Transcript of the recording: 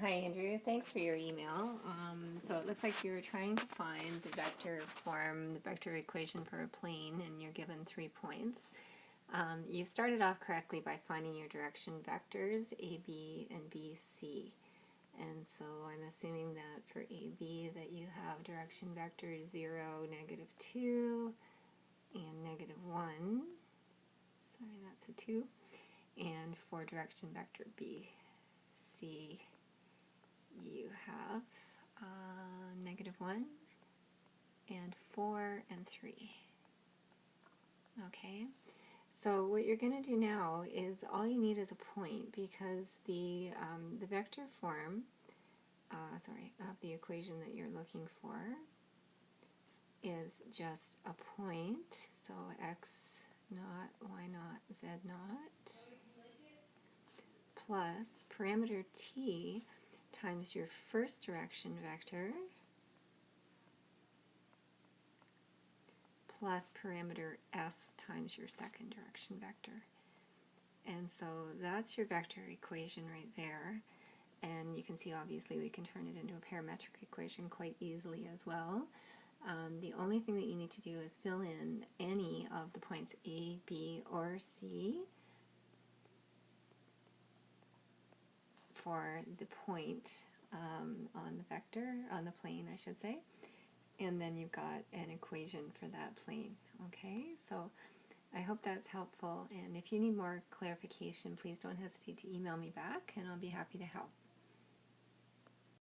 Hi Andrew, thanks for your email. So it looks like you're trying to find the vector form, the vector equation for a plane, and you're given 3 points. You started off correctly by finding your direction vectors, AB and BC. And so I'm assuming that for AB that you have direction vectors 0, -2, and -1. Sorry, that's a 2. And for direction vector BC, you have -1 and 4 and 3. Okay, so what you're going to do now is all you need is a point, because the vector form of the equation that you're looking for is just a point, so x naught, y naught, z naught, plus parameter t times your first direction vector plus parameter s times your second direction vector. And so that's your vector equation right there. And you can see obviously we can turn it into a parametric equation quite easily as well. The only thing that you need to do is fill in any of the points A, B, or C for the point on the vector, on the plane I should say, and then you've got an equation for that plane. Okay, so I hope that's helpful, and if you need more clarification, please don't hesitate to email me back and I'll be happy to help.